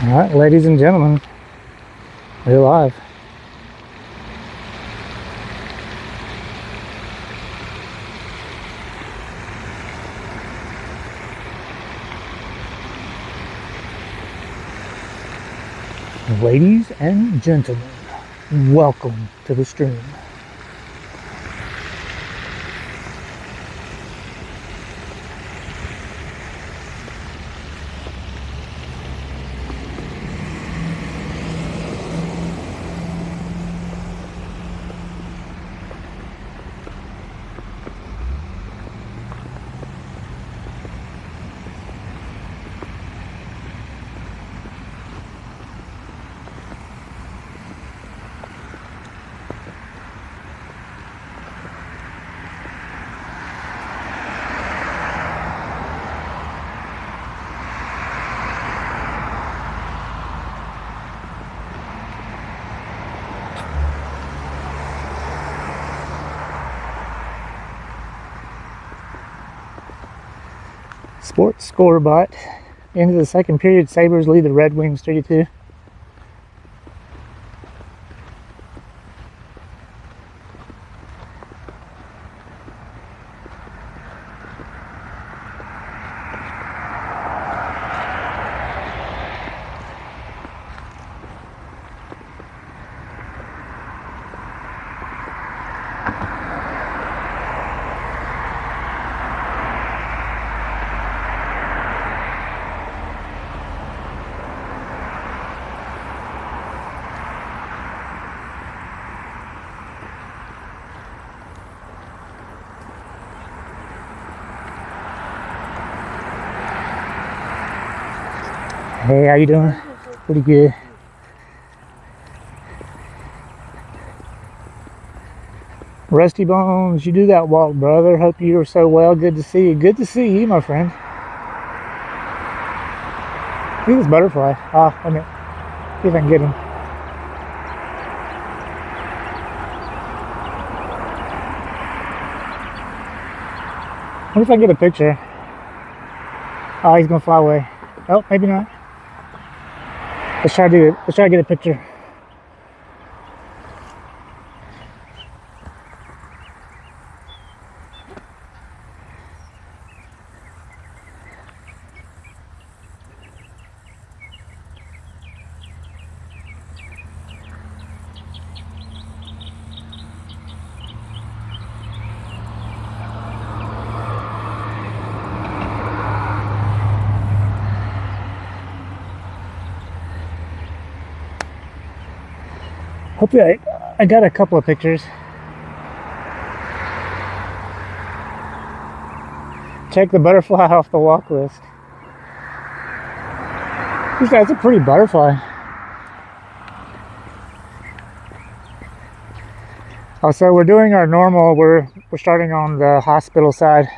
Alright, ladies and gentlemen, we're live. Ladies and gentlemen, welcome to the stream. Sports scoreboard. End of the second period, Sabres lead the Red Wings 3-2. Hey, how you doing? Pretty good. Rusty Bones, you do that walk, brother. Hope you are so well. Good to see you. Good to see you, my friend. Look at this butterfly. Let me see if I can get him. What if I can get a picture? Oh, he's gonna fly away. Oh, maybe not. Let's try to do it. Let's try to get a picture. Hopefully I got a couple of pictures. Check the butterfly off the walk list. That's a pretty butterfly. Oh, so we're doing our normal. We're starting on the hospital side.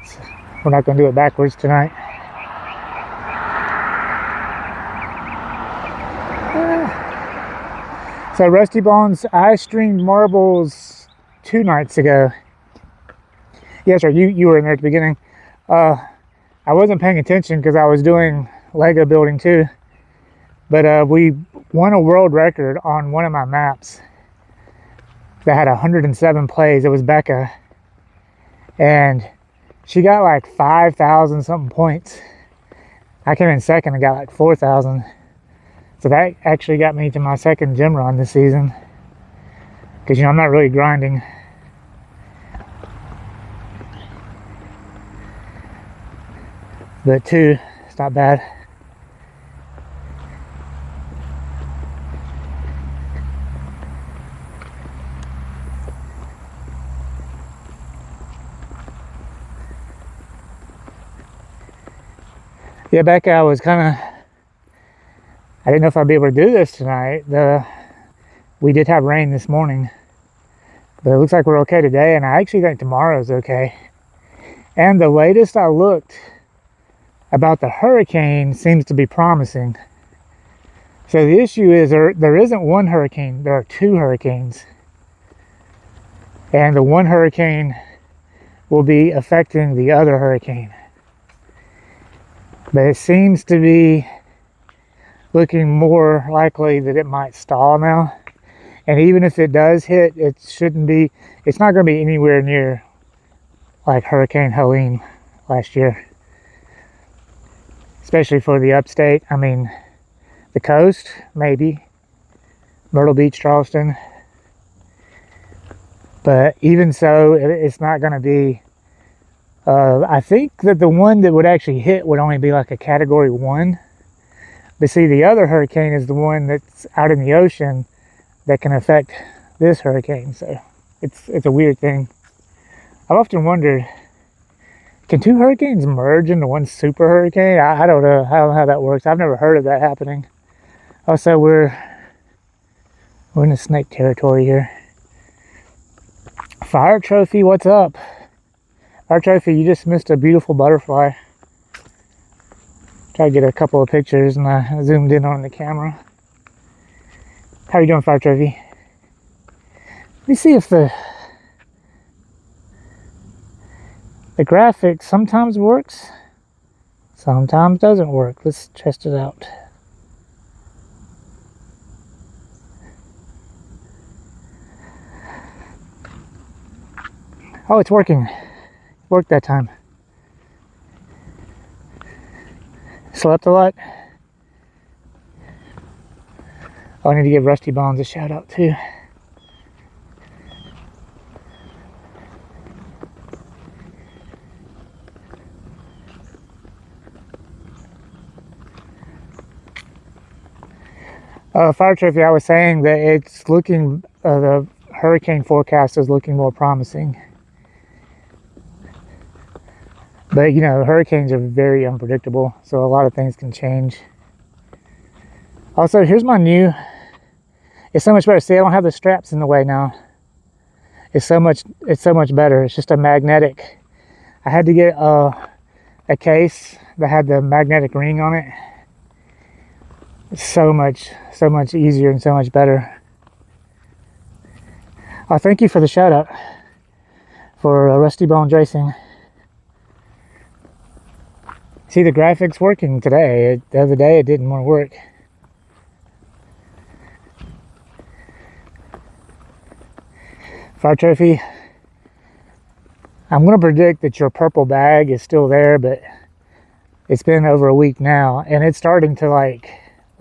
So we're not going to do it backwards tonight. So Rusty Bones, I streamed marbles 2 nights ago. Yes, sir. You were in there at the beginning. I wasn't paying attention because I was doing Lego building too. But we won a world record on one of my maps that had 107 plays. It was Becca, and she got like 5,000 something points. I came in second and got like 4,000. So that actually got me to my second gym run this season. Because, I'm not really grinding. But 2, it's not bad. Yeah, Becca, I was kind of... I didn't know if I'd be able to do this tonight. We did have rain this morning, but it looks like we're okay today, and I actually think tomorrow's okay. And the latest I looked about the hurricane seems to be promising. So the issue is there isn't one hurricane, there are 2 hurricanes. And the one hurricane will be affecting the other hurricane. But it seems to be looking more likely that it might stall now. And even if it does hit, it's not going to be anywhere near like Hurricane Helene last year. Especially for the upstate. I mean, the coast, maybe. Myrtle Beach, Charleston. But even so, it's not going to be... I think that the one that would actually hit would only be like a Category 1. But see, the other hurricane is the one that's out in the ocean that can affect this hurricane. So it's a weird thing. I've often wondered, can two hurricanes merge into one super hurricane? I don't know how that works. I've never heard of that happening. Also, we're in the snake territory here. Fire Trophy, what's up? Fire Trophy, you just missed a beautiful butterfly. Try to get a couple of pictures and I zoomed in on the camera. How are you doing, Fire Trophy? Let me see if the graphic sometimes works, sometimes doesn't work. Let's test it out. Oh, it's working. Worked that time. Slept a lot. Oh, I need to give Rusty Bones a shout out too. Fire Trophy, I was saying that it's looking, the hurricane forecast is looking more promising. But, you know, hurricanes are very unpredictable, so a lot of things can change. Also, here's my new, it's so much better. See, I don't have the straps in the way now. It's so much better. It's just a magnetic. I had to get a case that had the magnetic ring on it. It's so much easier and so much better. Oh, thank you for the shout out for Rusty Bones Racing. See, the graphics working today. The other day it didn't want to work. Fire Trophy, I'm going to predict that your purple bag is still there, but it's been over a week now and it's starting to like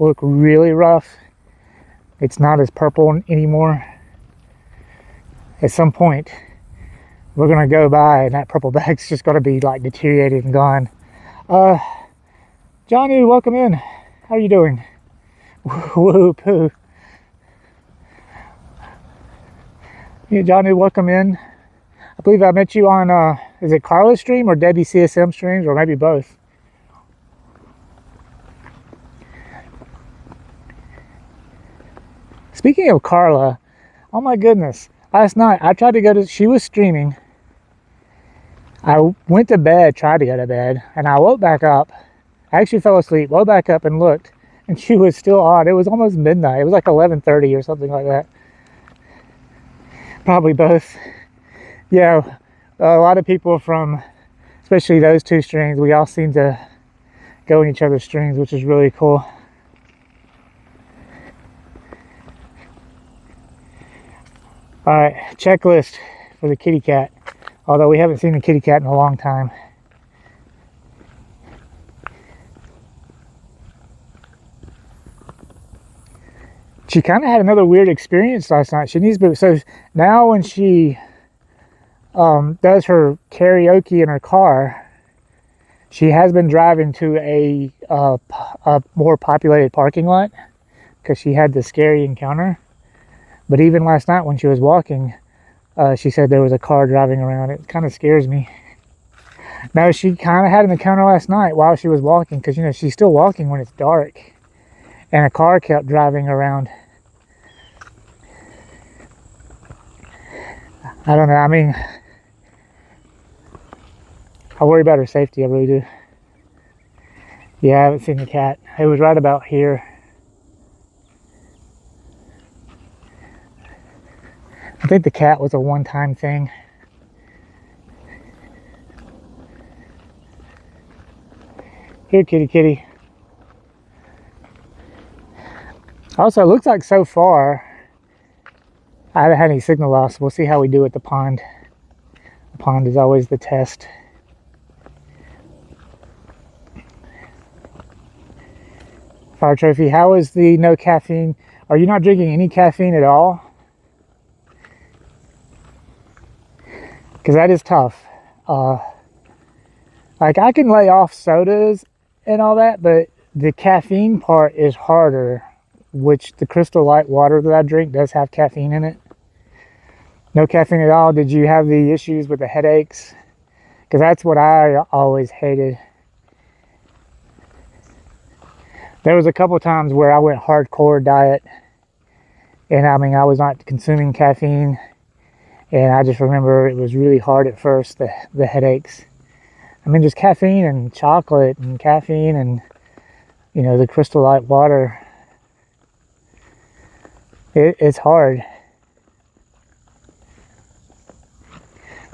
look really rough. It's not as purple anymore. At some point we're going to go by and that purple bag's just going to be like deteriorated and gone. Johnny, welcome in. How are you doing? Whoop hoo. Yeah, Johnny, welcome in. I believe I met you on, is it Carla's stream or Debbie CSM streams, or maybe both? Speaking of Carla, oh my goodness. Last night, I tried to go to, she was streaming. I went to bed, tried to go to bed, and I woke back up. I actually fell asleep, woke back up and looked, and she was still on. It was almost midnight. It was like 11:30 or something like that. Probably both. Yeah, a lot of people from, especially those two streams, we all seem to go in each other's streams, which is really cool. All right, checklist for the kitty cat. Although we haven't seen the kitty cat in a long time. She kind of had another weird experience last night. She needs to, so now when she does her karaoke in her car, she has been driving to a more populated parking lot because she had the scary encounter. But even last night when she was walking, she said there was a car driving around. It kind of scares me. No, she kind of had an encounter last night while she was walking, because, you know, she's still walking when it's dark. And a car kept driving around. I don't know. I mean, I worry about her safety. I really do. Yeah, I haven't seen the cat. It was right about here. I think the cat was a one-time thing. Here, kitty, kitty. Also, it looks like so far I haven't had any signal loss. We'll see how we do at the pond. The pond is always the test. Fire Trophy, how is the no caffeine? Are you not drinking any caffeine at all? Because that is tough. Like, I can lay off sodas and all that, but the caffeine part is harder, which the Crystal Light water that I drink does have caffeine in it. No caffeine at all. Did you have the issues with the headaches? Because that's what I always hated. There was a couple times where I went hardcore diet, and I mean, I was not consuming caffeine, and I just remember it was really hard at first, the headaches. I mean, just caffeine and chocolate and caffeine and, you know, the Crystal Light water. It's hard.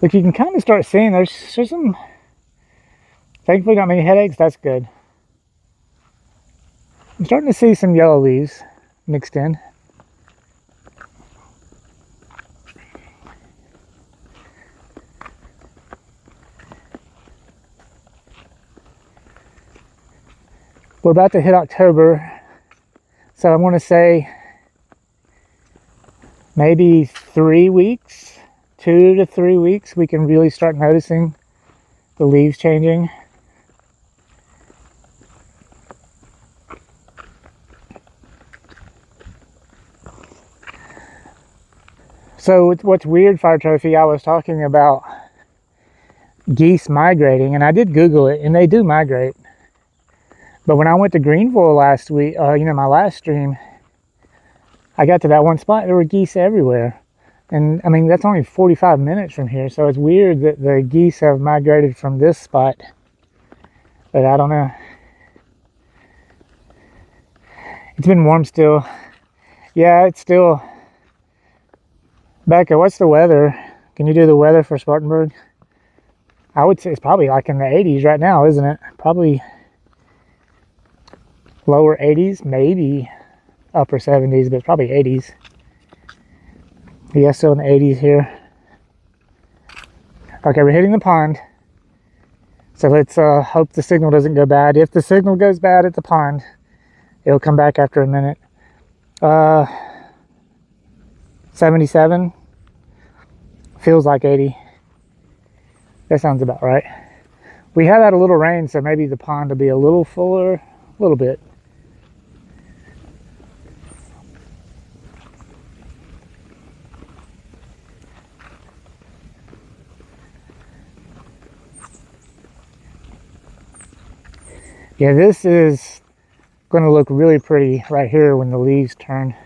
Look, you can kind of start seeing there's some, thankfully not many headaches. That's good. I'm starting to see some yellow leaves mixed in. We're about to hit October, so I want to say maybe 3 weeks, 2 to 3 weeks, we can really start noticing the leaves changing. So what's weird, Fire Trophy, I was talking about geese migrating, and I did Google it, and they do migrate. But when I went to Greenville last week, you know, my last stream, I got to that one spot, there were geese everywhere. And I mean, that's only 45 minutes from here, so it's weird that the geese have migrated from this spot. But I don't know. It's been warm still. Yeah, it's still. Becca, what's the weather? Can you do the weather for Spartanburg? I would say it's probably like in the 80s right now, isn't it? Probably lower 80s, maybe upper 70s, but it's probably 80s. Yeah, still in the 80s here. Okay, we're hitting the pond. So let's hope the signal doesn't go bad. If the signal goes bad at the pond, it'll come back after a minute. 77. Feels like 80. That sounds about right. We have had a little rain, so maybe the pond will be a little fuller, a little bit. Yeah, this is going to look really pretty right here when the leaves turn.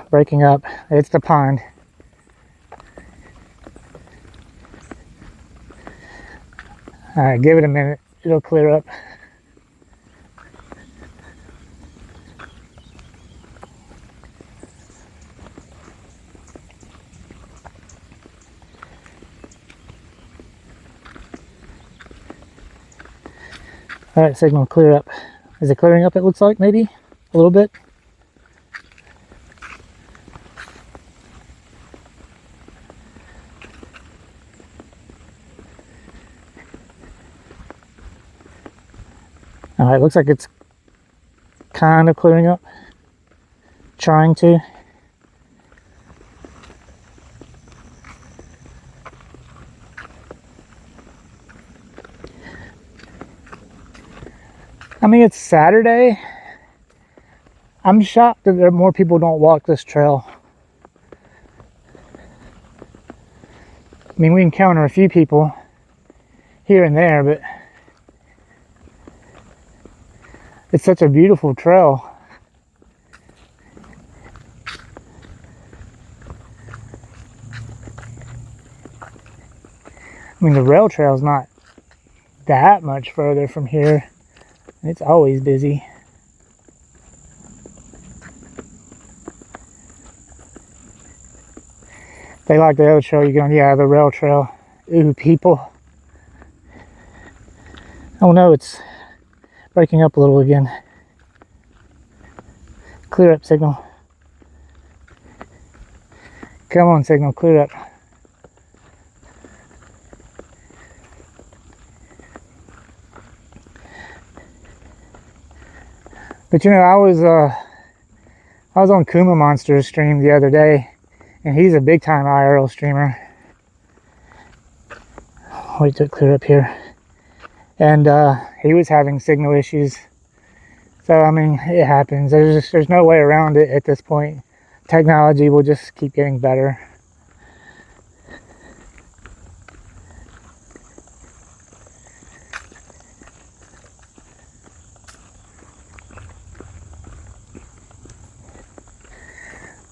Breaking up. It's the pond. All right, give it a minute. It'll clear up. All right, signal clear up. Is it clearing up, it looks like, maybe? A little bit? All right, looks like it's kind of clearing up. Trying to. I mean, it's Saturday. I'm shocked that there more people don't walk this trail. I mean, we encounter a few people here and there, but it's such a beautiful trail. I mean, the rail trail is not that much further from here. It's always busy. They like the other trail you're going, yeah, the rail trail. Ooh, people. Oh no, it's breaking up a little again. Clear up, signal. Come on, signal, clear up. But you know, I was on Kuma Monster's stream the other day, and he's a big time IRL streamer. Wait till it clear up here. And he was having signal issues. So I mean, it happens. There's no way around it at this point. Technology will just keep getting better.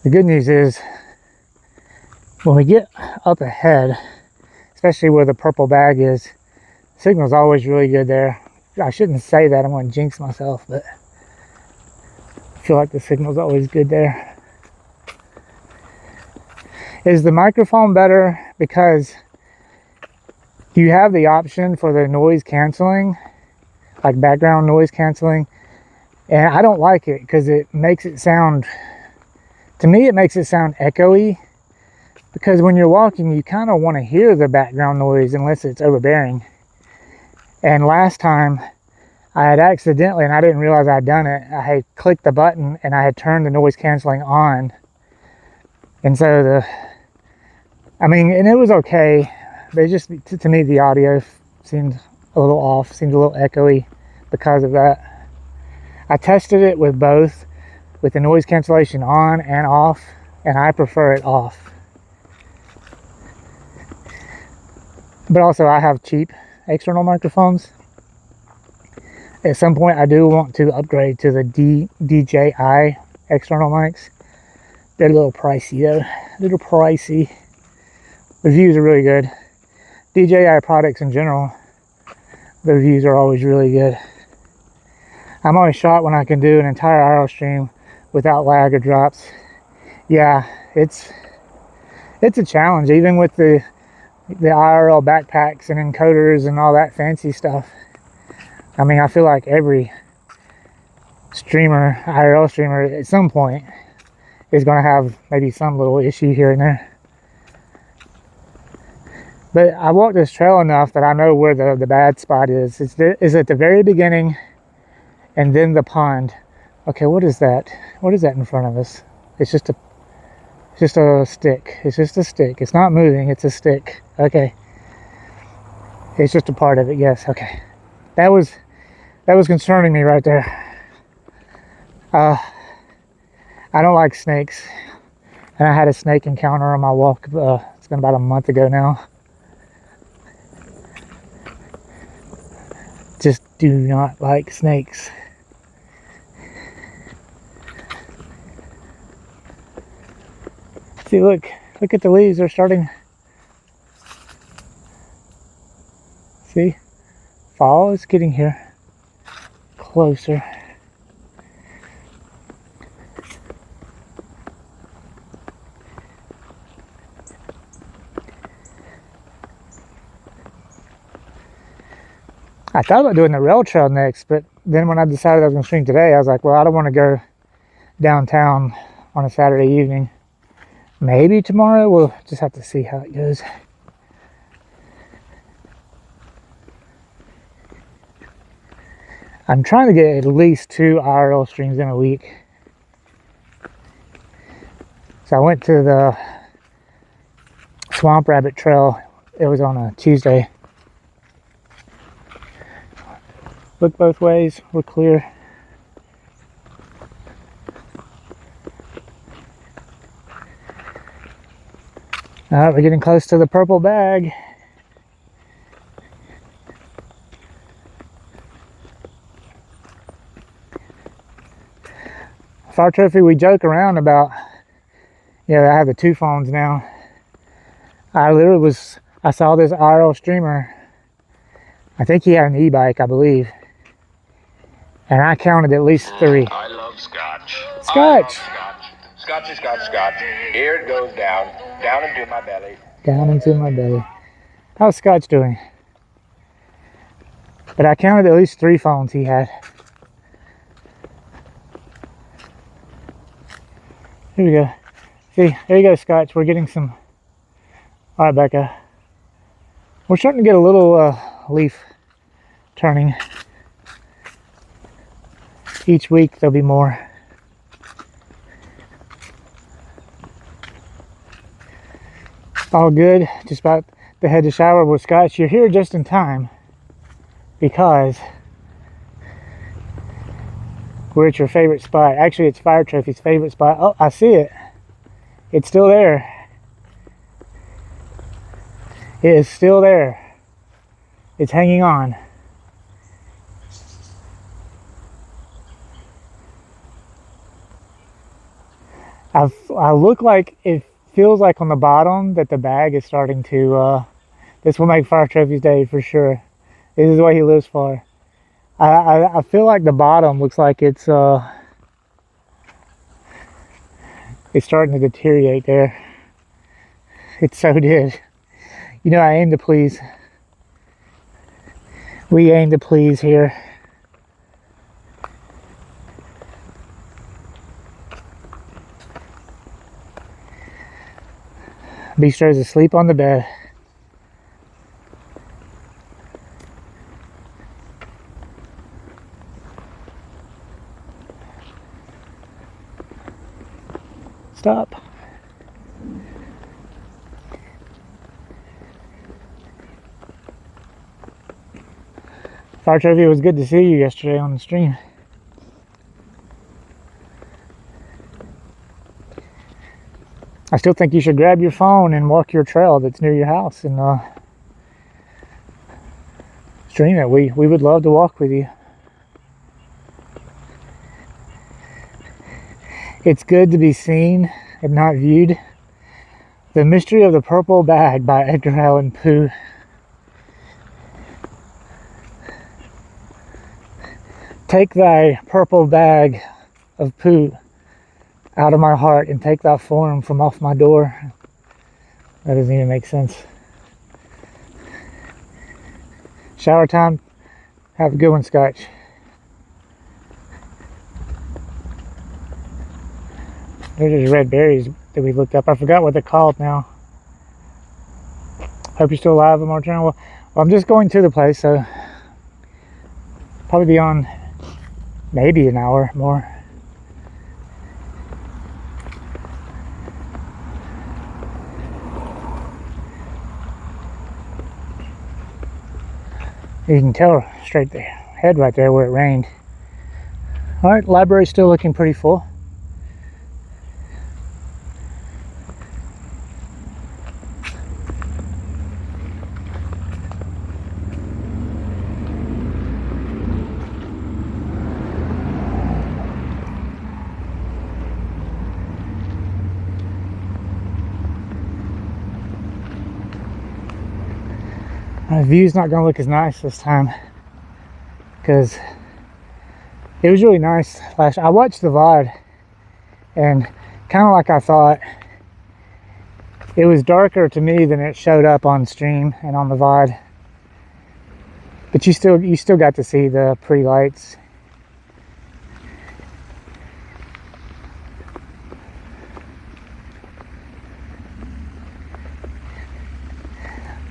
The good news is, when we get up ahead, especially where the purple bag is, signal's always really good there. I shouldn't say that, I'm going to jinx myself, but I feel like the signal's always good there. Is the microphone better because you have the option for the noise canceling, like background noise canceling, and I don't like it because it makes it sound, to me it makes it sound echoey, because when you're walking you kind of want to hear the background noise unless it's overbearing. And last time I had accidentally, and I didn't realize I'd done it, I had clicked the button and I had turned the noise canceling on, and so and it was okay, but it just, to me, the audio seemed a little off, seemed a little echoey because of that. I tested it with both, with the noise cancellation on and off, and I prefer it off. But also, I have cheap external microphones. At some point, I do want to upgrade to the DJI external mics. They're a little pricey though, a little pricey. The reviews are really good. DJI products in general, the reviews are always really good. I'm always shocked when I can do an entire IRL stream without lag or drops. Yeah, it's a challenge, even with the IRL backpacks and encoders and all that fancy stuff. I mean, I feel like every streamer, IRL streamer, at some point is going to have maybe some little issue here and there. But I walked this trail enough that I know where the bad spot is. It's at the very beginning, and then the pond. Okay, what is that? What is that in front of us? It's just a stick. It's just a stick. It's not moving, it's a stick. Okay. It's just a part of it, yes, okay. That was concerning me right there. I don't like snakes. And I had a snake encounter on my walk, it's been about a month ago now. Just do not like snakes. See, look at the leaves, they're starting. See, fall is getting here, closer. I thought about doing the rail trail next, but then when I decided I was going to stream today, I was like, well, I don't want to go downtown on a Saturday evening. Maybe tomorrow, we'll just have to see how it goes. I'm trying to get at least 2 IRL streams in a week. So I went to the Swamp Rabbit Trail. It was on a Tuesday. Look both ways, we're clear. Alright, we're getting close to the purple bag. Fire Trophy, we joke around about, I have the 2 phones now. I saw this IRL streamer. I think he had an e-bike, I believe. And I counted at least 3. I love scotch. Scotch! Scotchy, scotch, scotch. Here it goes down into my belly. Down into my belly. How's Scotch doing? But I counted at least 3 phones he had. Here we go. See, there you go, Scotch. We're getting some. All right, Becca. We're starting to get a little leaf turning. Each week there'll be more. All good. Just about to head to shower with Scotch. You're here just in time because we're at your favorite spot. Actually, it's Fire Trophy's favorite spot. Oh, I see it. It's still there. It is still there. It's hanging on. I look like it feels like on the bottom that the bag is starting to, this will make Fire Trophy's day for sure. This is the way he lives for. I feel like the bottom looks like it's starting to deteriorate there. It so did. You know, I aim to please. We aim to please here. Bistro's asleep on the bed. Stop. Fire Trophy, it was good to see you yesterday on the stream. I still think you should grab your phone and walk your trail that's near your house and stream it. We would love to walk with you. It's good to be seen and not viewed. The Mystery of the Purple Bag by Edgar Allan Poe. Take thy purple bag of poo out of my heart and take thy form from off my door. That doesn't even make sense. Shower time. Have a good one, Scotch. There's just red berries that we looked up. I forgot what they're called now. Hope you're still alive, Martin. Well, I'm just going to the place, so probably be on maybe an hour more. You can tell straight ahead right there where it rained. All right, library's still looking pretty full. The view's not going to look as nice this time because it was really nice last. I watched the VOD and kind of like I thought, it was darker to me than it showed up on stream and on the VOD. But you still got to see the pretty lights.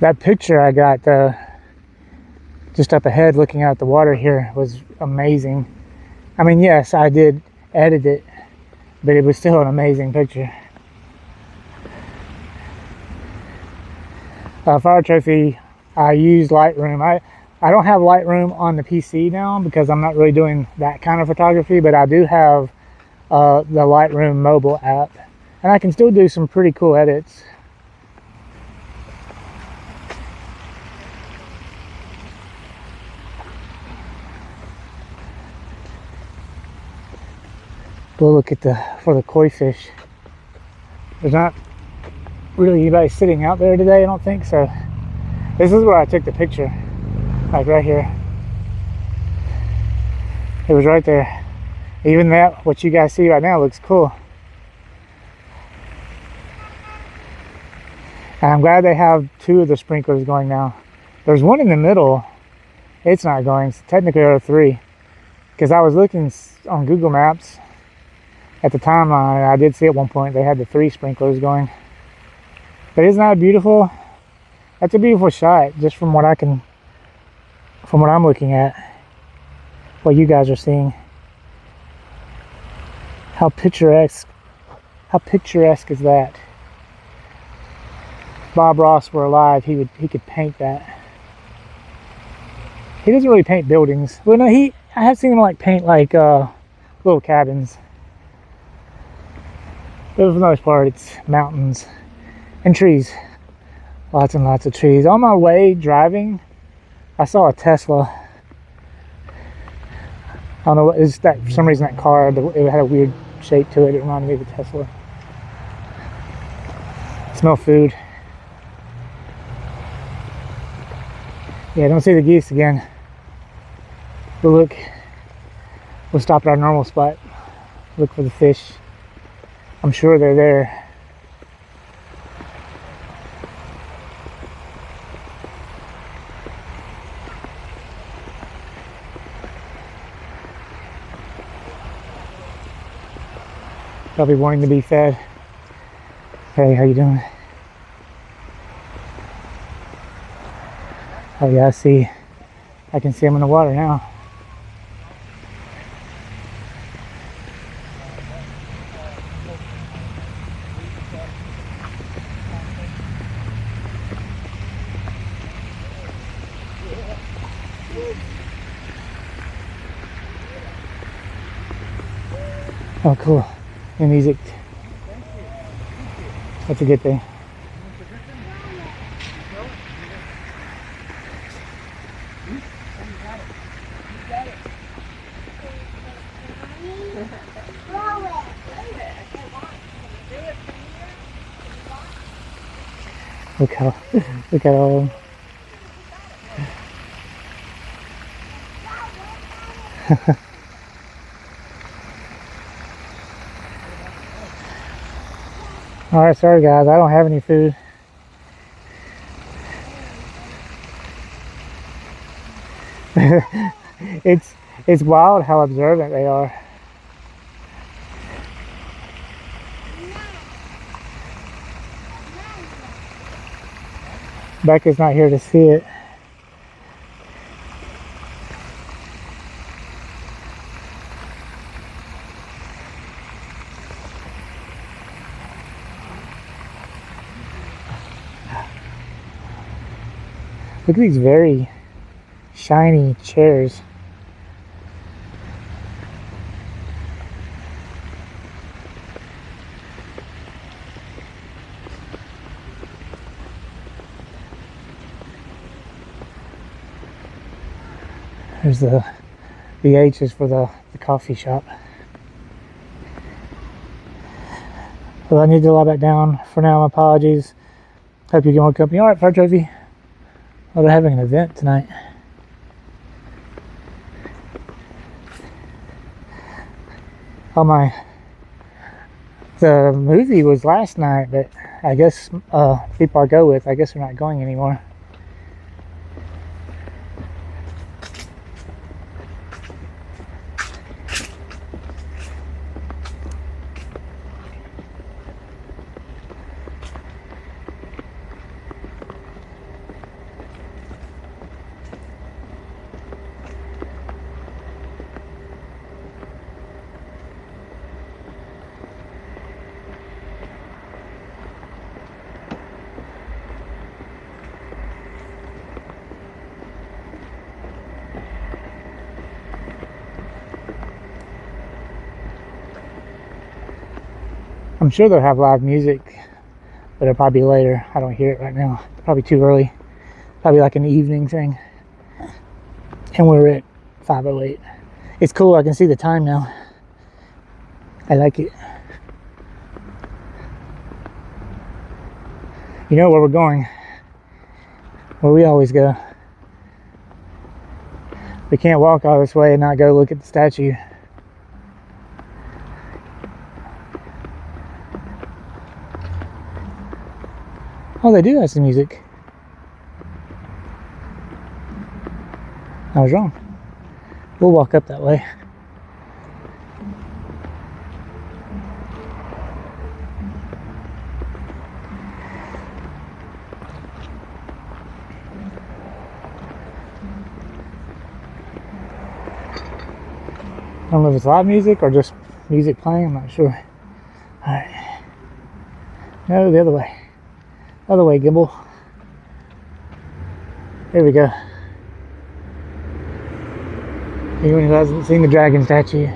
That picture I got just up ahead looking out the water here was amazing. I mean, yes, I did edit it, but it was still an amazing picture. Fire Trophy, I used Lightroom. I don't have Lightroom on the PC now because I'm not really doing that kind of photography, but I do have the Lightroom mobile app, and I can still do some pretty cool edits. We'll look at for the koi fish. There's not really anybody sitting out there today, I don't think so. This is where I took the picture, like right here. It was right there. Even that, what you guys see right now looks cool. And I'm glad they have 2 of the sprinklers going now. There's one in the middle. It's not going. So technically there are 3. Because I was looking on Google Maps at the timeline. I did see at one point they had the 3 sprinklers going. But isn't that beautiful? That's a beautiful shot, just from what I'm looking at. What you guys are seeing. How picturesque is that? If Bob Ross were alive, he could paint that. He doesn't really paint buildings. Well, no, I have seen him like paint like little cabins. But for the most part, it's mountains and trees. Lots and lots of trees. On my way driving, I saw a Tesla. I don't know what is that. For some reason, that car, it had a weird shape to it. It reminded me of a Tesla. Smell food. Yeah, don't see the geese again. But look, we'll stop at our normal spot. Look for the fish. I'm sure they're there. Probably wanting to be fed. Hey, how you doing? Oh yeah, I can see them in the water now. Oh, cool. And music. That's a good thing. Look at all of them. Alright, sorry guys, I don't have any food. It's wild how observant they are. Becca's not here to see it. Look at these very shiny chairs. There's the H is for the coffee shop. Well, I need to lie back down for now. My apologies. Hope you get more company. All right, Fire Trophy. Well, they're having an event tonight. Oh my. The movie was last night, but I guess people I go with, I guess they're not going anymore. I'm sure they'll have live music, but it'll probably be later. I don't hear it right now. Probably too early. Probably like an evening thing. And we're at 5:08. It's cool. I can see the time now. I like it. You know where we're going. Where we always go. We can't walk all this way and not go look at the statue. Oh, they do have some music. I was wrong. We'll walk up that way. I don't know if it's live music or just music playing, I'm not sure. Alright. No, the other way. Other way, Gimbal. There we go. Anyone who hasn't seen the dragon statue.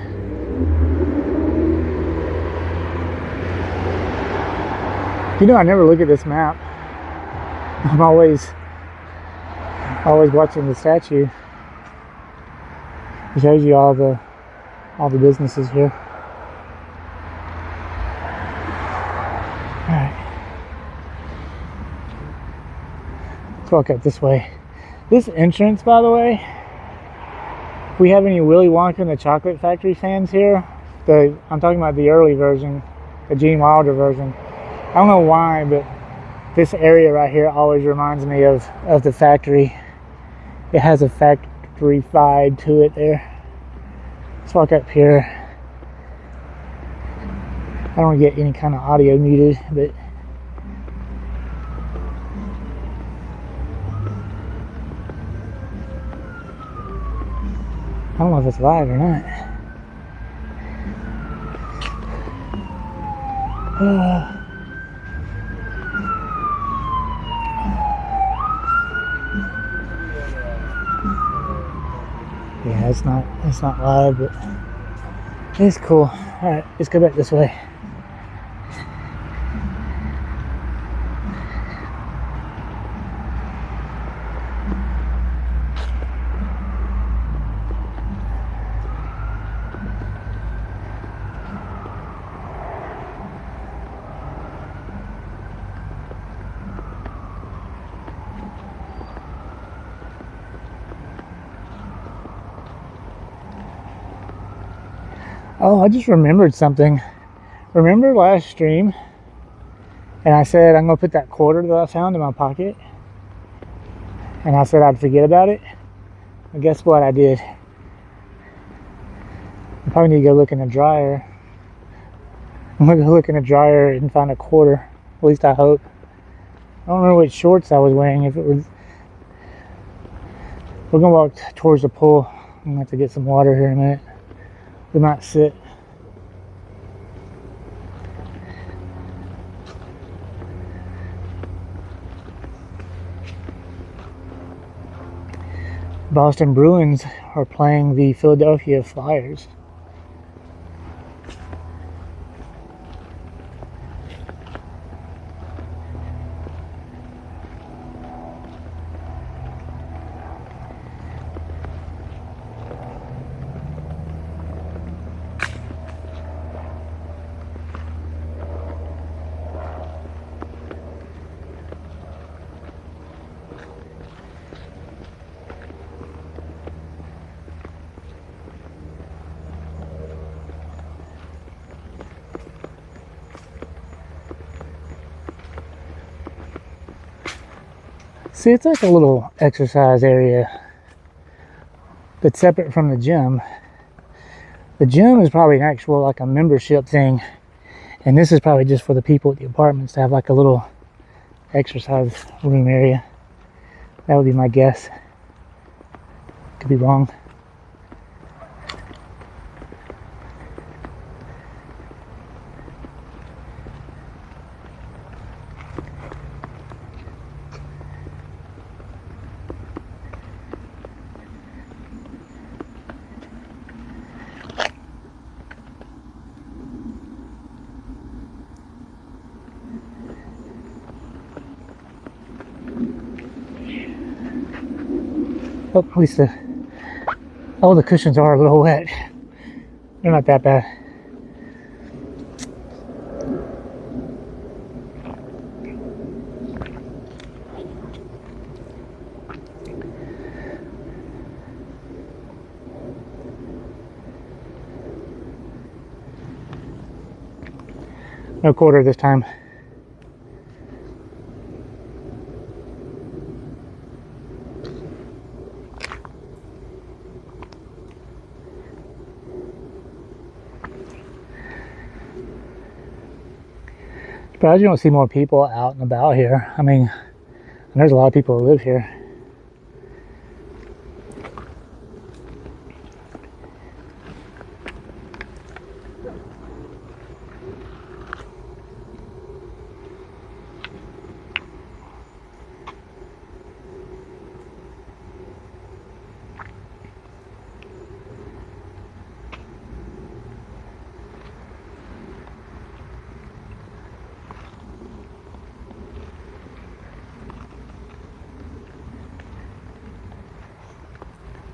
You know, I never look at this map. I'm always watching the statue. It shows you all the businesses here. Alright. Let's walk up this way. This entrance, by the way, if we have any Willy Wonka and the Chocolate Factory fans here, I'm talking about the early version, the Gene Wilder version. I don't know why, but this area right here always reminds me of the factory. It has a factory vibe to it there. Let's walk up here. I don't get any kind of audio muted, but I don't know if it's live or not. Yeah, it's not live, but it's cool. Alright, let's go back this way. Oh, I just remembered something. Remember last stream, and I said I'm gonna put that quarter that I found in my pocket, and I said I'd forget about it. And guess what I did? I probably need to go look in the dryer. I'm gonna go look in the dryer and find a quarter. At least I hope. I don't remember which shorts I was wearing. If it was, we're gonna walk towards the pool. I'm gonna have to get some water here in a minute. We might sit. Boston Bruins are playing the Philadelphia Flyers. See, it's like a little exercise area that's separate from the gym. The gym is probably an actual, like a membership thing. And this is probably just for the people at the apartments to have like a little exercise room area. That would be my guess. Could be wrong. Oh, at least the cushions are a little wet. They're not that bad. No quarter this time. Surprised you don't see more people out and about here. I mean, there's a lot of people who live here.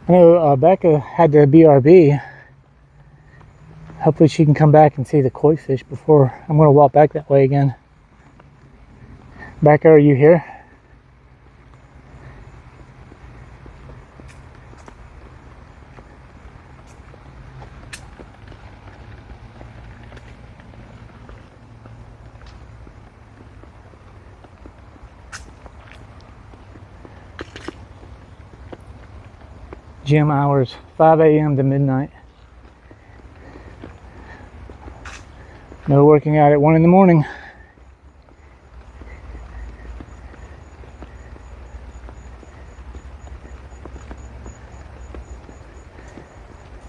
I know Becca had the BRB. Hopefully she can come back and see the koi fish before I'm going to walk back that way again. Becca, are you here? Gym hours, 5 a.m. to midnight. No working out at 1 in the morning.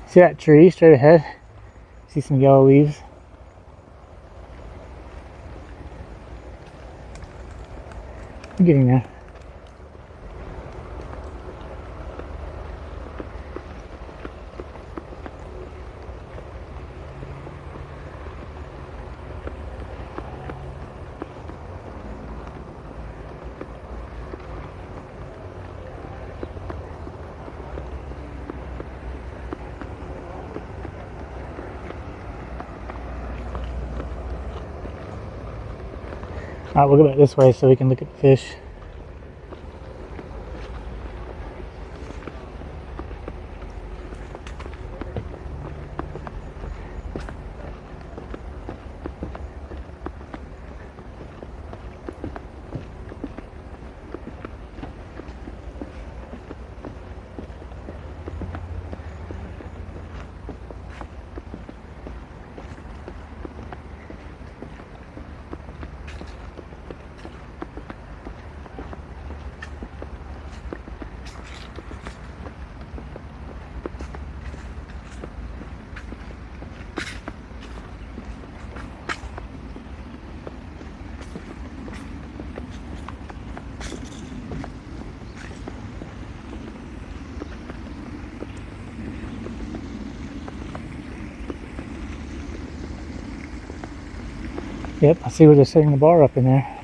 See that tree straight ahead? See some yellow leaves? I'm getting there. Alright, we'll go back this way so we can look at the fish. Yep, I see where they're setting the bar up in there.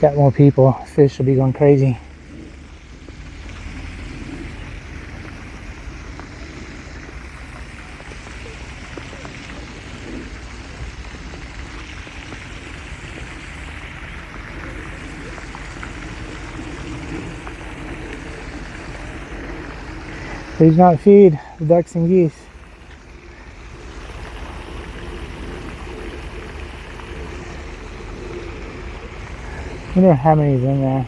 Got more people. Fish will be going crazy. Please not feed the ducks and geese. I wonder how many's in there.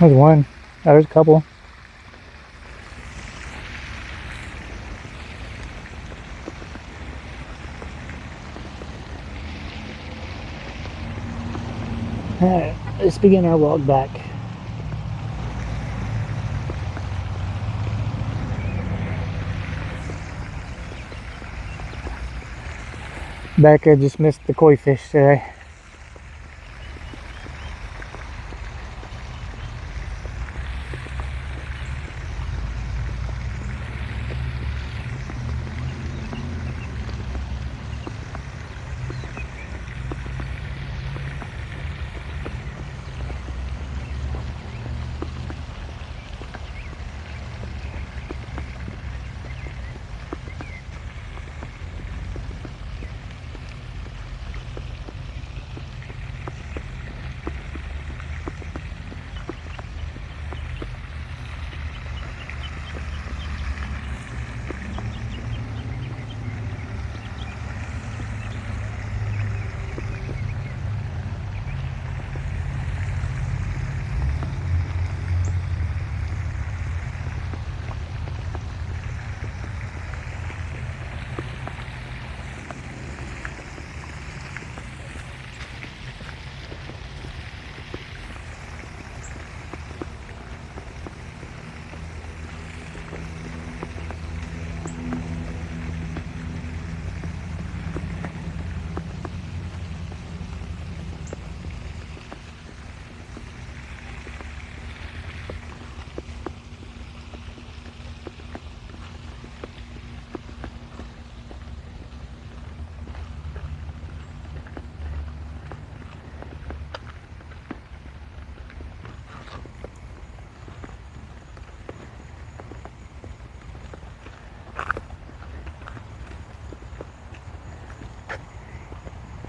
There's one. Oh, there's a couple. Alright, let's begin our walk back. Becca just missed the koi fish today.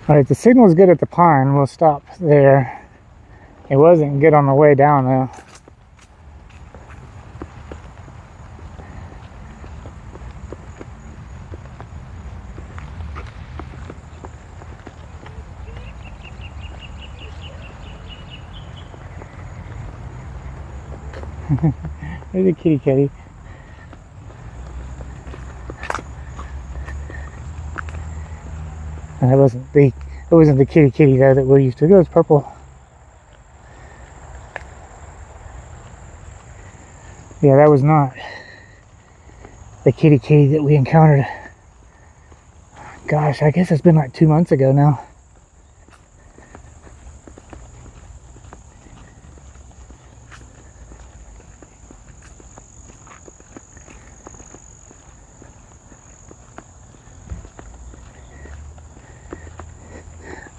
Alright, the signal is good at the pine. We'll stop there. It wasn't good on the way down though. There's a kitty kitty. And it wasn't the kitty kitty though that we're used to. It was purple. Yeah, that was not the kitty kitty that we encountered. Gosh, I guess it's been like 2 months ago now.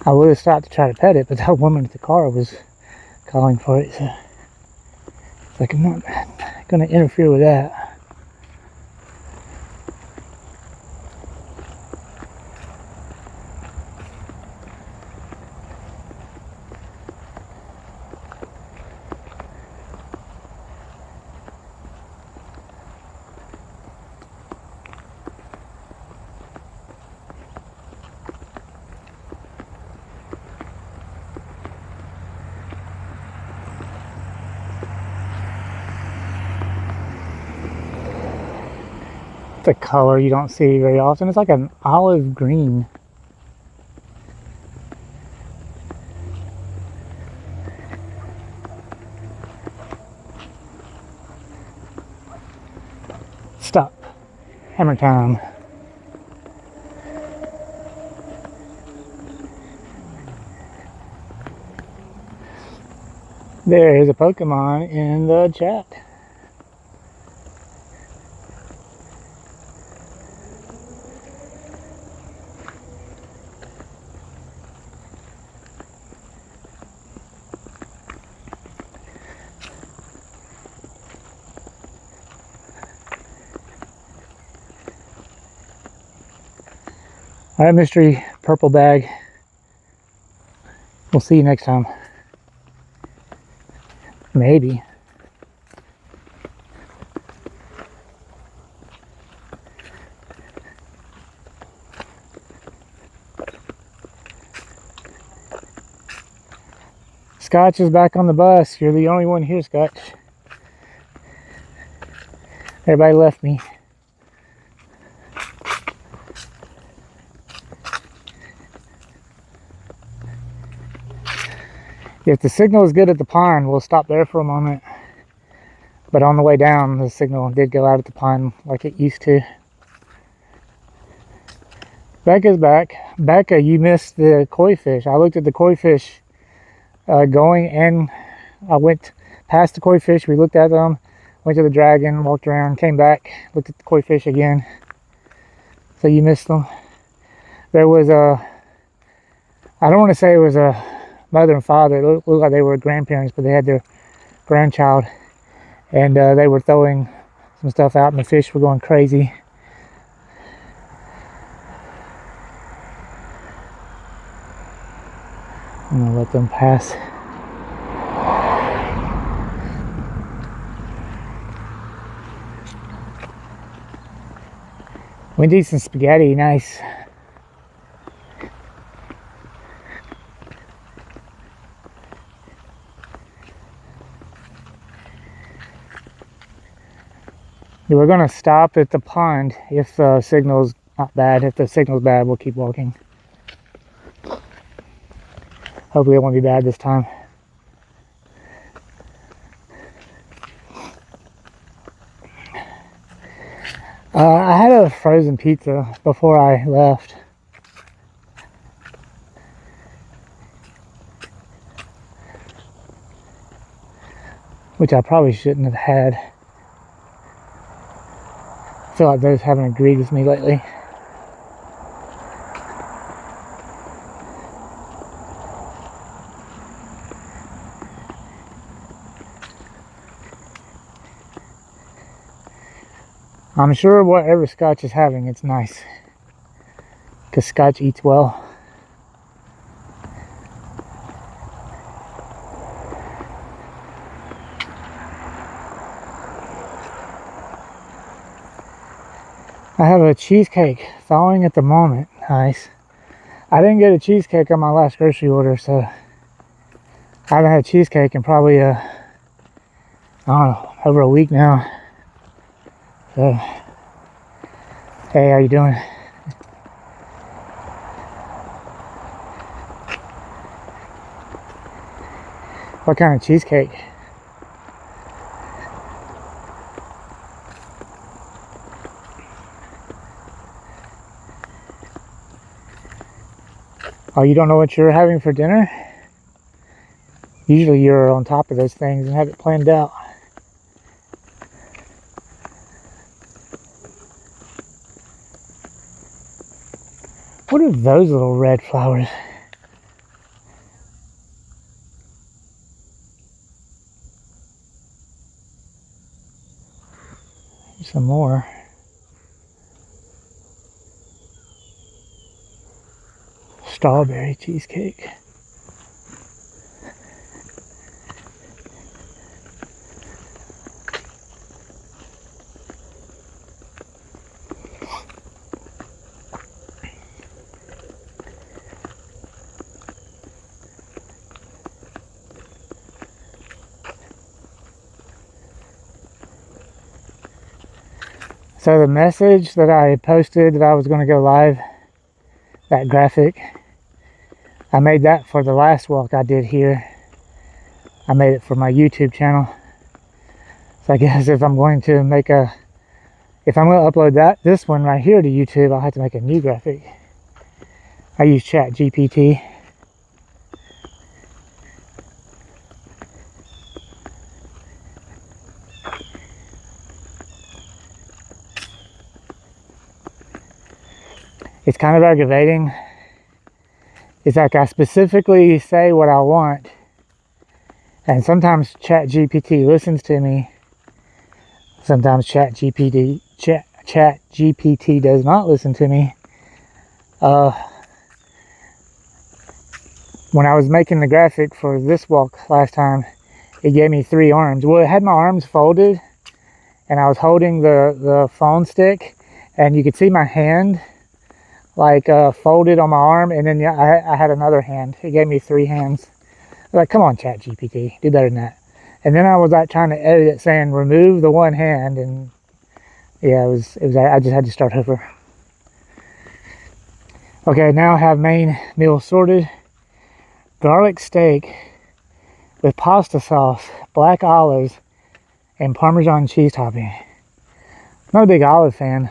I would have stopped to try to pet it, but that woman at the car was calling for it, so it's like, I'm not going to interfere with that. The color you don't see very often. It's like an olive green. Stop. Hammer time. There is a Pokemon in the chat. All right, mystery purple bag. We'll see you next time. Maybe. Scotch is back on the bus. You're the only one here, Scotch. Everybody left me. If the signal is good at the pine, we'll stop there for a moment. But on the way down, the signal did go out at the pine like it used to. Becca's back. Becca, you missed the koi fish. I looked at the koi fish going, and I went past the koi fish. We looked at them, went to the dragon, walked around, came back, looked at the koi fish again. So you missed them. There was a, I don't want to say it was a mother and father. It looked like they were grandparents, but they had their grandchild, and they were throwing some stuff out, and the fish were going crazy. I'm gonna let them pass. We need some spaghetti, nice. We're gonna stop at the pond if the signal's not bad. If the signal's bad, we'll keep walking. Hopefully it won't be bad this time. I had a frozen pizza before I left. Which I probably shouldn't have had. I feel like those haven't agreed with me lately. I'm sure whatever Scotch is having, it's nice. Because Scotch eats well. I have a cheesecake thawing at the moment. Nice. I didn't get a cheesecake on my last grocery order, so I haven't had cheesecake in probably I don't know, over a week now. So, hey, how you doing? What kind of cheesecake? Oh, you don't know what you're having for dinner? Usually you're on top of those things and have it planned out. What are those little red flowers? Some more. Strawberry cheesecake. So the message that I posted that I was going to go live, that graphic, I made that for the last walk I did here. I made it for my YouTube channel. So I guess if I'm going to upload this one right here to YouTube, I'll have to make a new graphic. I use ChatGPT. It's kind of aggravating. It's like I specifically say what I want, and sometimes ChatGPT listens to me. Sometimes ChatGPT does not listen to me. When I was making the graphic for this walk last time, it gave me 3 arms. Well, it had my arms folded, and I was holding the phone stick, and you could see my hand like folded on my arm, and then I had another hand. It gave me 3 hands. Like, come on, ChatGPT, do better than that. And then I was like trying to edit it, saying remove the one hand, and yeah, it was. I just had to start over. Okay, now I have main meal sorted. Garlic steak with pasta sauce, black olives, and Parmesan cheese topping. Not a big olive fan,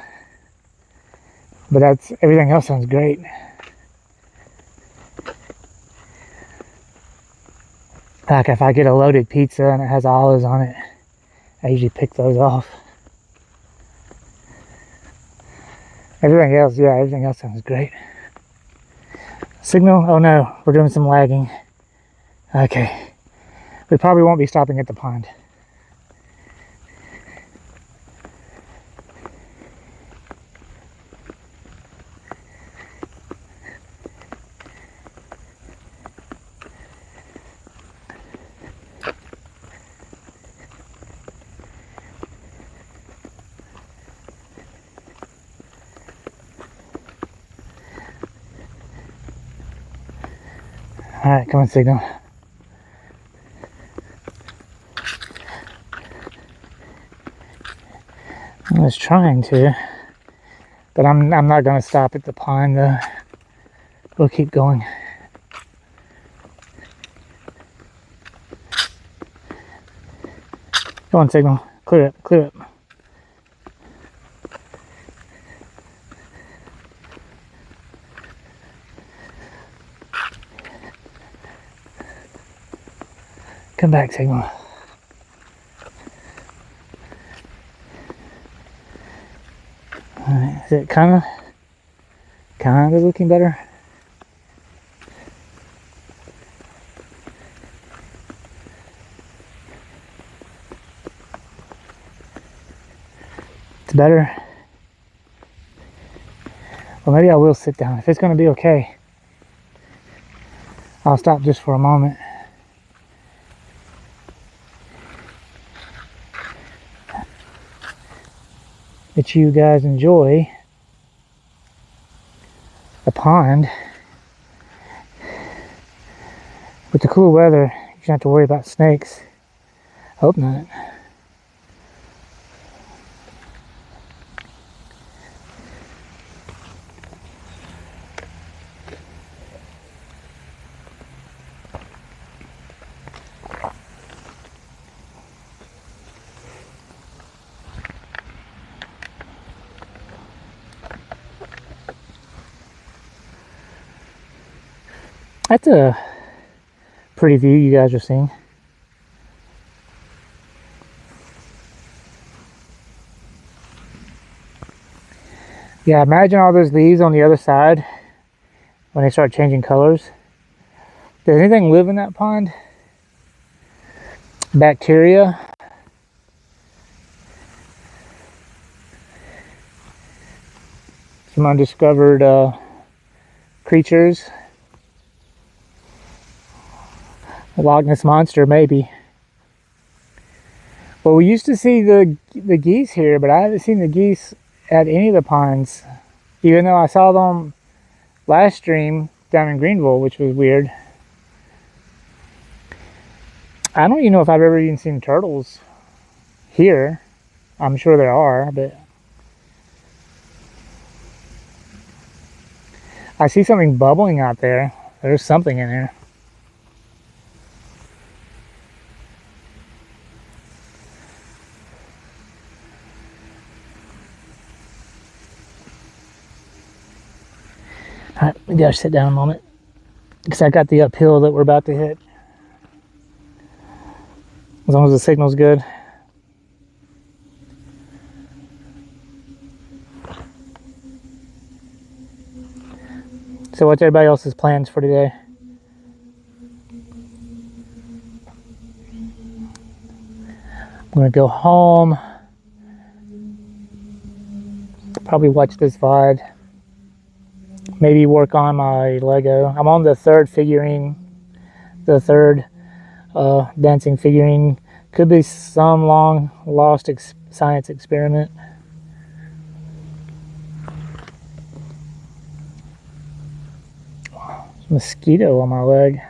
but everything else sounds great. Like if I get a loaded pizza and it has olives on it, I usually pick those off. Everything else sounds great. Signal? Oh no, we're doing some lagging. Okay. We probably won't be stopping at the pond. Alright, come on, Signal. I was trying to, but I'm not going to stop at the pond. We'll keep going. Come on, Signal. Clear up, clear up. Come back, Signal. Alright, is it kind of looking better? It's better. Well, maybe I will sit down. If it's going to be okay, I'll stop just for a moment. that you guys enjoy the pond. With the cool weather, you don't have to worry about snakes. Hope not. That's a pretty view you guys are seeing. Yeah, imagine all those leaves on the other side when they start changing colors. Does anything live in that pond? Bacteria? Some undiscovered creatures? A Loch Ness monster, maybe. Well, we used to see the geese here, but I haven't seen the geese at any of the ponds, even though I saw them last stream down in Greenville, which was weird. I don't even know if I've ever even seen turtles here. I'm sure there are, but I see something bubbling out there. There's something in there. All right, we gotta sit down a moment because I got the uphill that we're about to hit. As long as the signal's good. So what's everybody else's plans for today? I'm gonna go home, probably watch this VOD, maybe work on my Lego. I'm on the third figurine, the third dancing figurine. Could be some long lost science experiment. Mosquito on my leg.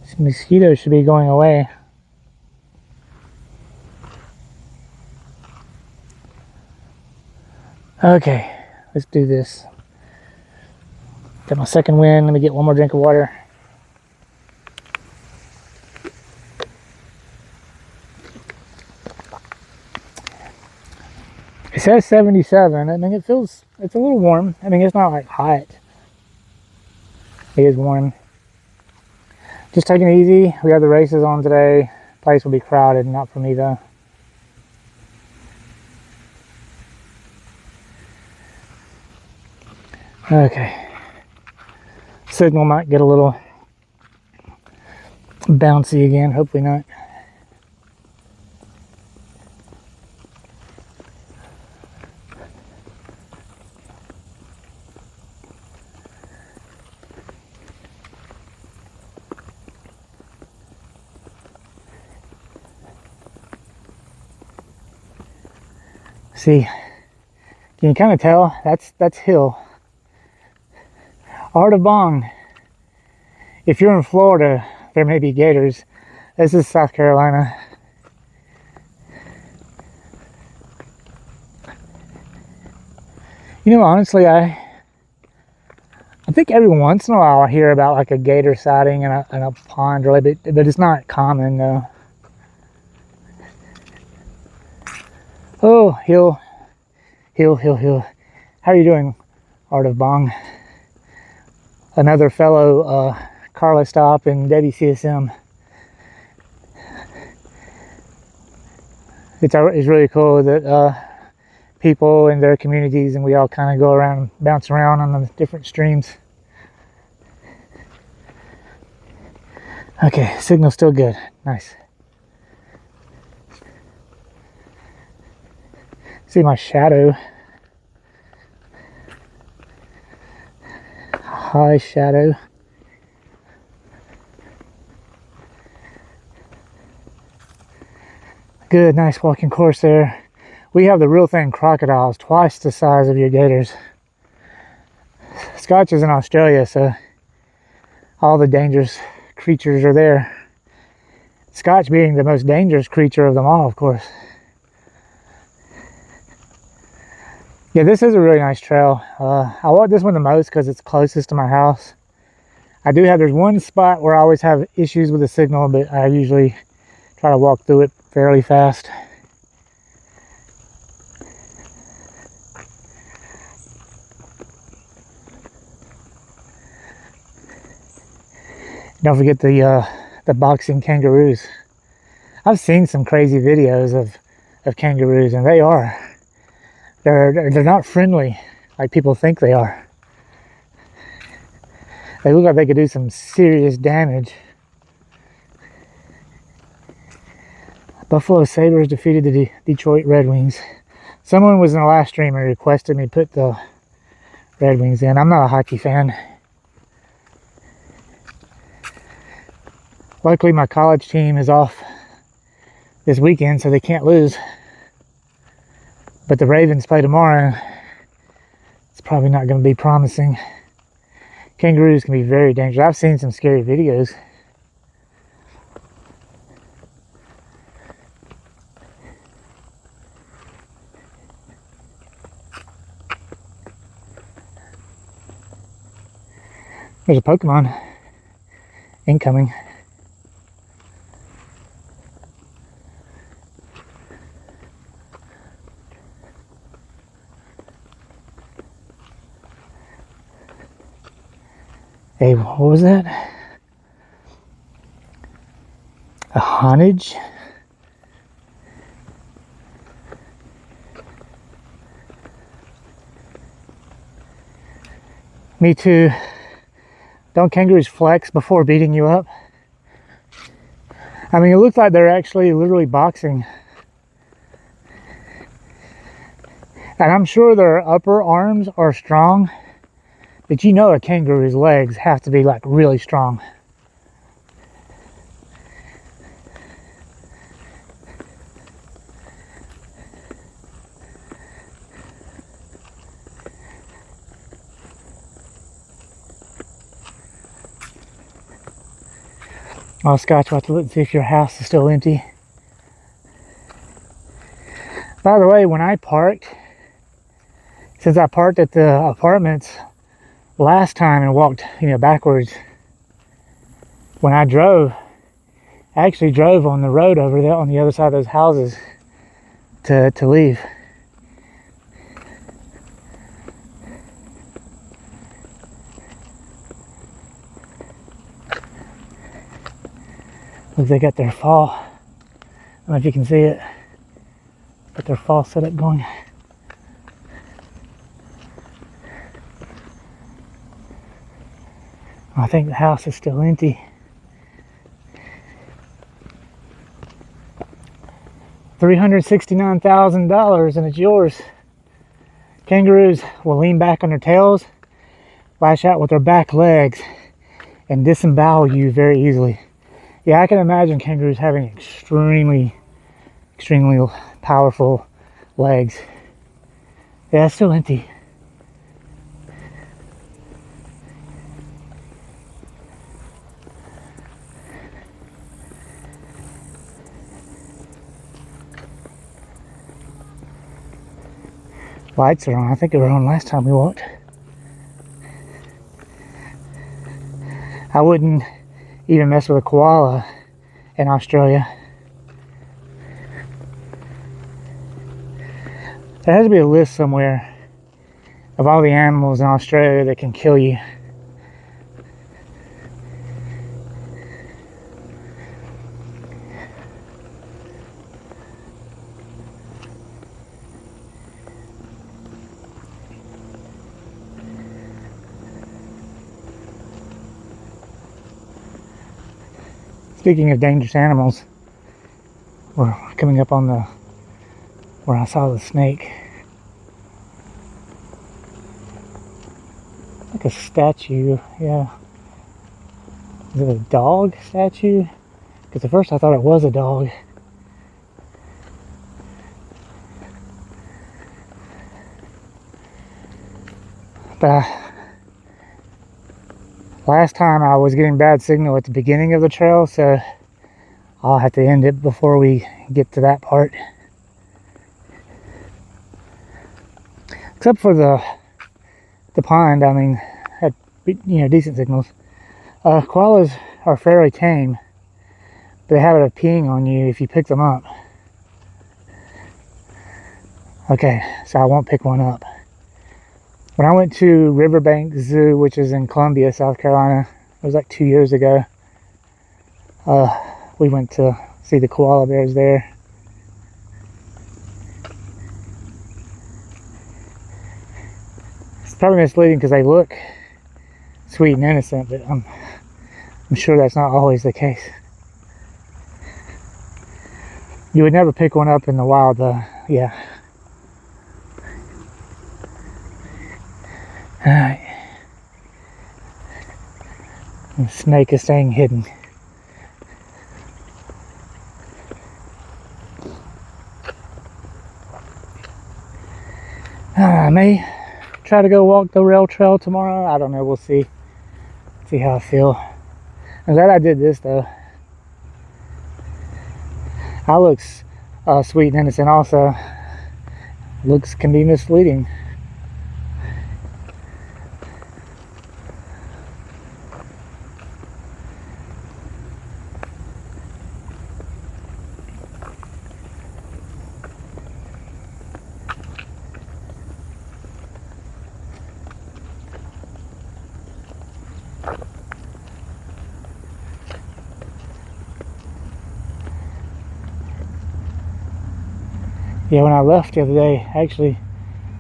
This mosquito should be going away. Okay, let's do this. Got my second win. Let me get one more drink of water. It says 77. I mean, it's a little warm. I mean, it's not like hot. It is warm. Just taking it easy. We have the races on today. Place will be crowded, not for me though. Okay. Signal might get a little bouncy again. Hopefully not. See, can you kind of tell? That's hill. Audubon. If you're in Florida, there may be gators. This is South Carolina. You know, honestly, I think every once in a while I hear about like a gator sighting in a pond, really, but it's not common though. Oh, hill. How are you doing, Art of Bong? Another fellow Carla Stop and Debbie CSM. It's really cool that people in their communities and we all kind of go around, bounce around on the different streams. Okay, signal's still good. Nice. See my shadow. High shadow. Good, nice walking course there. We have the real thing crocodiles, twice the size of your gators. Scotch is in Australia, so all the dangerous creatures are there. Scotch being the most dangerous creature of them all, of course. Yeah, this is a really nice trail. I walk this one the most because it's closest to my house. There's one spot where I always have issues with the signal, but I usually try to walk through it fairly fast. Don't forget the boxing kangaroos. I've seen some crazy videos of kangaroos, and they're not friendly like people think they are. They look like they could do some serious damage. Buffalo Sabres defeated the Detroit Red Wings. Someone was in the last stream and requested me put the Red Wings in. I'm not a hockey fan. Luckily, my college team is off this weekend, so they can't lose. But the Ravens play tomorrow. It's probably not going to be promising. Kangaroos can be very dangerous. I've seen some scary videos. There's a Pokemon incoming. Hey, what was that? A Honage? Me too. Don't kangaroos flex before beating you up? I mean, it looks like they're actually literally boxing. And I'm sure their upper arms are strong. But you know a kangaroo's legs have to be like really strong. Oh, Scotch, we'll have to look and see if your house is still empty. By the way, when I parked, since I parked at the apartments last time and walked, backwards, when I actually drove on the road over there on the other side of those houses to leave. Look, they got their fall. I don't know if you can see it. Got their fall setup going. I think the house is still empty. $369,000 and it's yours. Kangaroos will lean back on their tails, lash out with their back legs, and disembowel you very easily. Yeah, I can imagine kangaroos having extremely powerful legs. Yeah, it's still empty. Lights are on. I think they were on last time we walked. I wouldn't even mess with a koala in Australia. There has to be a list somewhere of all the animals in Australia that can kill you. Speaking of dangerous animals, we're coming up on where I saw the snake. Like a statue, yeah. Is it a dog statue? Because at first I thought it was a dog. But last time I was getting bad signal at the beginning of the trail, so I'll have to end it before we get to that part. Except for the pond, I mean, had, you know, decent signals. Koalas are fairly tame, but they have it of peeing on you if you pick them up. Okay, so I won't pick one up. When I went to Riverbank Zoo, which is in Columbia, South Carolina, it was like 2 years ago. We went to see the koala bears there. It's probably misleading because they look sweet and innocent, but I'm sure that's not always the case. You would never pick one up in the wild, though. Yeah. Alright. The snake is staying hidden. I may try to go walk the rail trail tomorrow. I don't know. We'll see. See how I feel. I'm glad I did this, though. I looks sweet and innocent also. Looks can be misleading. Yeah, when I left the other day, I actually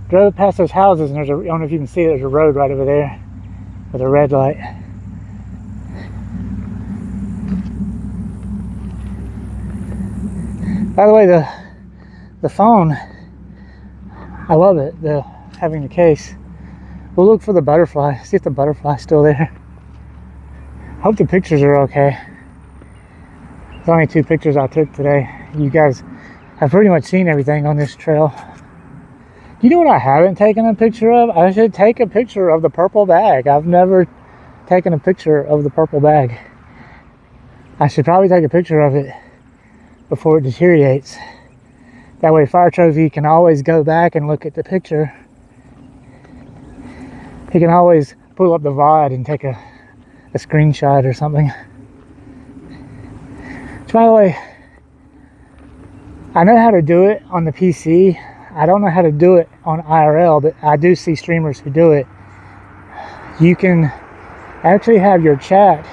drove past those houses, and there's a, I don't know if you can see it, there's a road right over there with a red light. By the way, the phone, I love it, having the case. We'll look for the butterfly, see if the butterfly's still there. Hope the pictures are okay. There's only 2 pictures I took today. You guys have pretty much seen everything on this trail. You know what I haven't taken a picture of? I should take a picture of the purple bag. I've never taken a picture of the purple bag. I should probably take a picture of it before it deteriorates. That way Fire Trophy can always go back and look at the picture. He can always pull up the VOD and take a screenshot or something. Which, by the way, I know how to do it on the PC. I don't know how to do it on IRL, but I do see streamers who do it. You can actually have your chat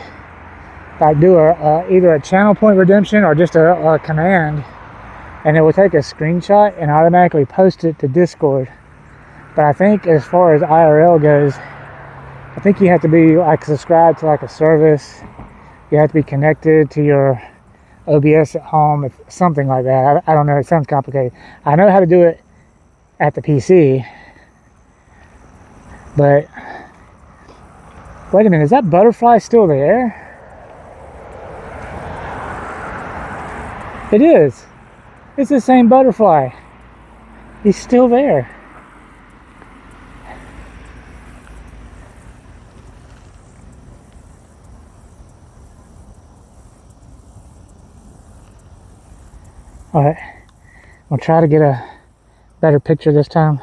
like do either a channel point redemption or just a command, and it will take a screenshot and automatically post it to Discord. But I think as far as IRL goes, I think you have to be like subscribed to like a service. You have to be connected to your OBS at home, something like that. I don't know, it sounds complicated. I know how to do it at the PC, but wait a minute, is that butterfly still there? It is. It's the same butterfly. He's still there. Alright, I'll try to get a better picture this time.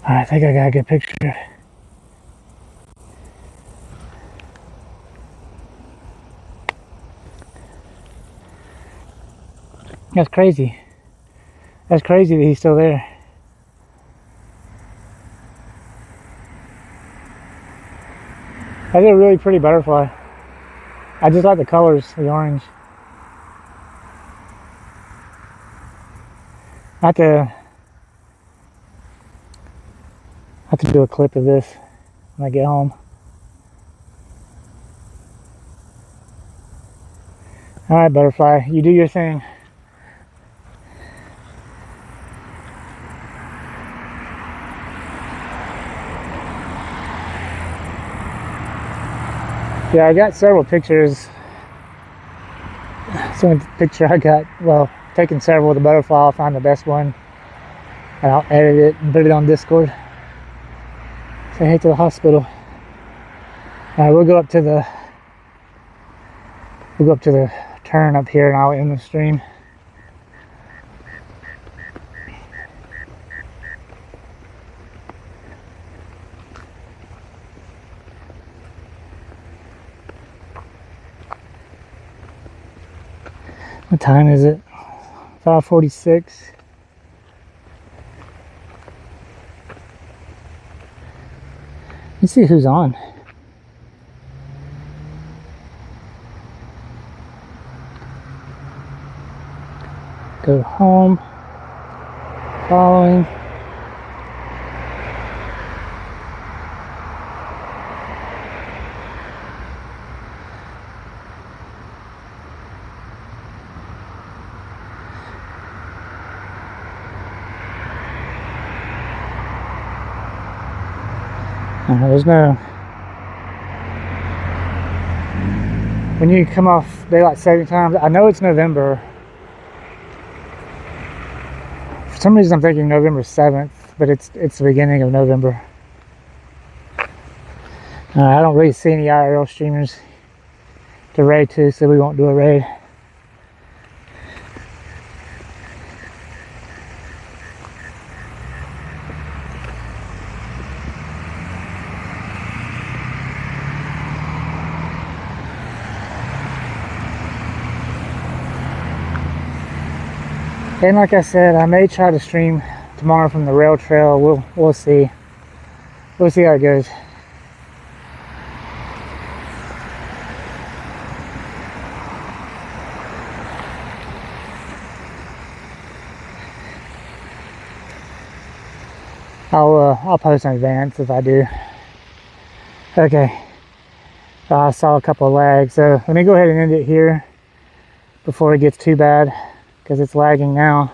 Alright, I think I got a good picture. That's crazy. That's crazy that he's still there. That's a really pretty butterfly. I just like the colors, the orange. I have to do a clip of this when I get home. Alright, butterfly, you do your thing. Yeah, I got several pictures. So the picture I got, well, taking several of the butterfly, I'll find the best one and I'll edit it and put it on Discord. Say hey to the hospital. Alright, we'll go up to the turn up here and I'll end the stream. What time is it? 5:46. Let's see who's on. Go home. Following. There's no, when you come off daylight saving time, I know it's November. For some reason I'm thinking November 7th, but it's the beginning of November. I don't really see any IRL streamers to raid to, so we won't do a raid. And like I said, I may try to stream tomorrow from the rail trail. We'll see. We'll see how it goes. I'll post in advance if I do. Okay. I saw a couple of lags, so let me go ahead and end it here before it gets too bad, because it's lagging now.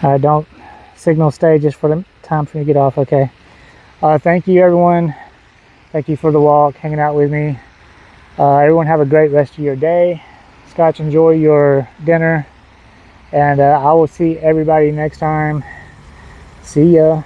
Don't signal stay just for the time for me to get off. Okay. Thank you, everyone. Thank you for the walk, hanging out with me. Everyone have a great rest of your day. Scotch, enjoy your dinner. And I will see everybody next time. See ya.